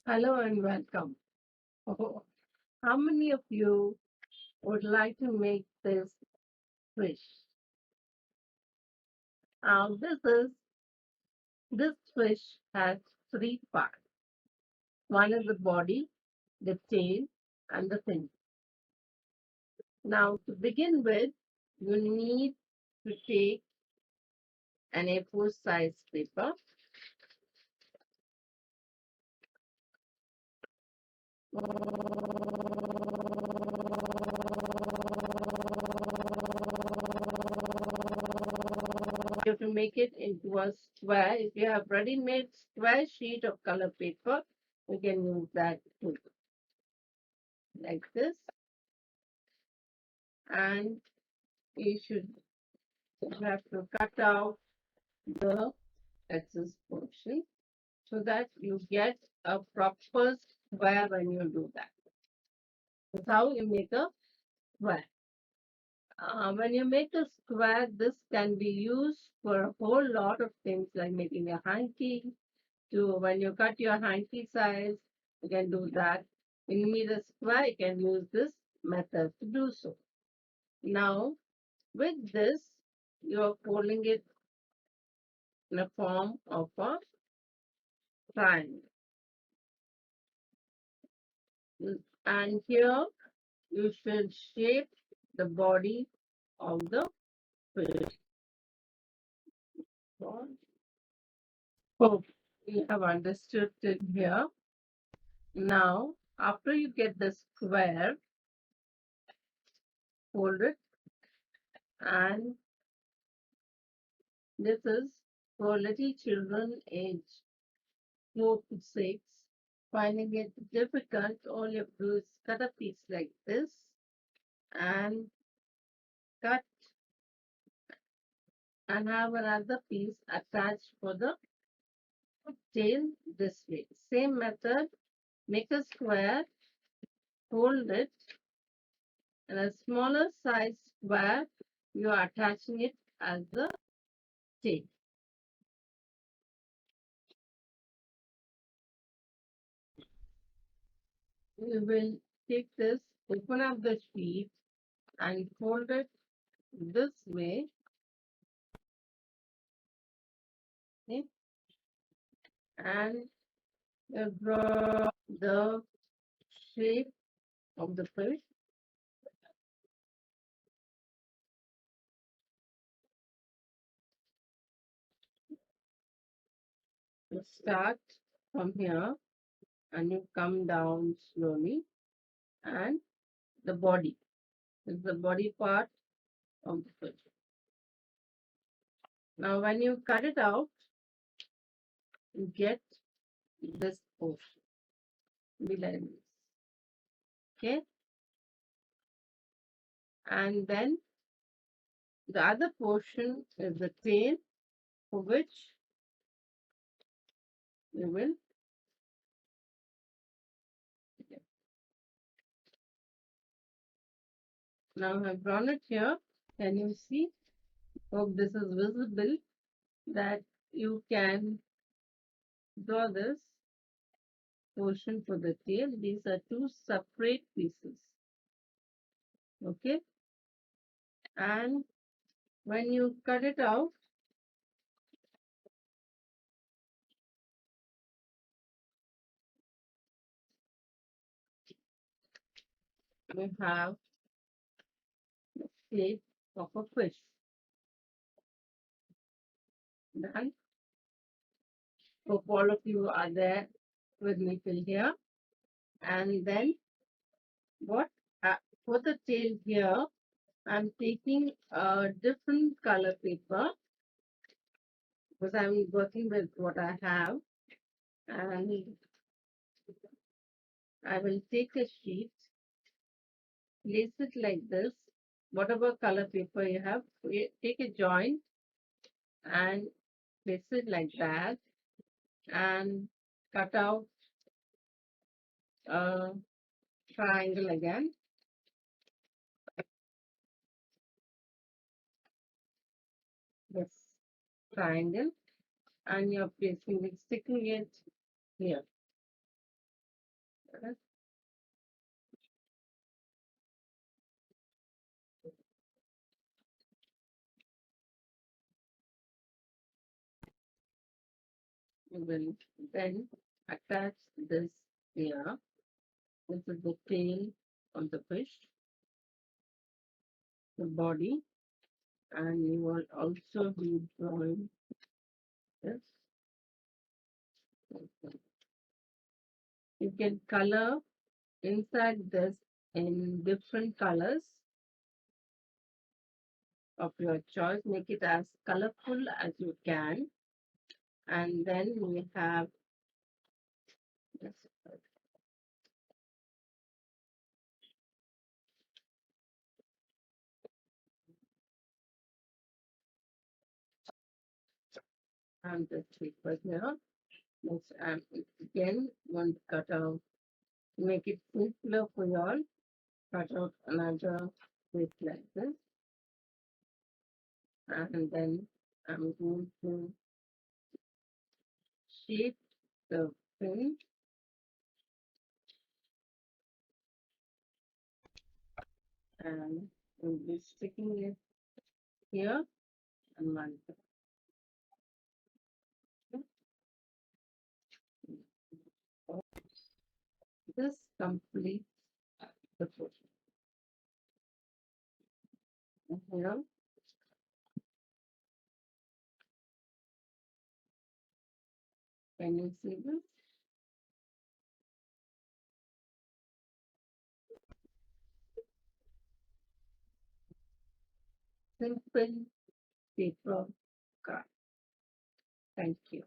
Hello and welcome. Oh, how many of you would like to make this fish? This fish has three parts. One is the body, the tail, and the fin. Now, to begin with, you need to take an A4 size paper. You have to make it into a square. If you have ready-made square sheet of color paper, you can use that too, like this. And you have to cut out the excess portion so that you get a proper square when you do that. That's how you make a square. When you make a square, this can be used for a whole lot of things like making a hanky. To when you cut your hanky size, you can do that. When you need a square, you can use this method to do so. Now, with this, you are folding it in a form of a triangle. And here you should shape the body of the fish. Hope you have understood it here. Now, after you get the square, fold it, and this is for little children age 4 to 6. Finding it difficult, all you have to do is cut a piece like this and cut and have another piece attached for the tail this way. Same method, make a square, fold it, and a smaller size square, you are attaching it as the tail. You will take this, open up the sheet, and fold it this way. Okay? And draw the shape of the fish. You start from here and you come down slowly, and the body is the body part of the fish. Now, when you cut it out, you get this portion. Be like this. Okay, and then the other portion is the tail, for which you will get. Now I've drawn it here. Can you see? Hope this is visible, that you can draw this portion for the tail. These are two separate pieces. Okay, and when you cut it out, we have the shape of a fish. Done. Hope all of you are there with me till here. And then what for the tail here, I'm taking a different color paper because I'm working with what I have, and I will take a sheet, place it like this. Whatever color paper you have, take a joint and place it like that, and cut out a triangle again. This triangle, and you're placing it, sticking it here. Okay. You will then attach this here. This is the tail of the fish, the body, and you will also be drawing this. You can color inside this in different colors of your choice. Make it as colorful as you can. And then we have this. And the paper here. Next, again, want to cut out, make it simpler for you all. Cut out another bit like this. And then I'm going to shape the fin and we'll be sticking it here and like that. This completes the portion. Here, can you see this? Simple paper card. Thank you.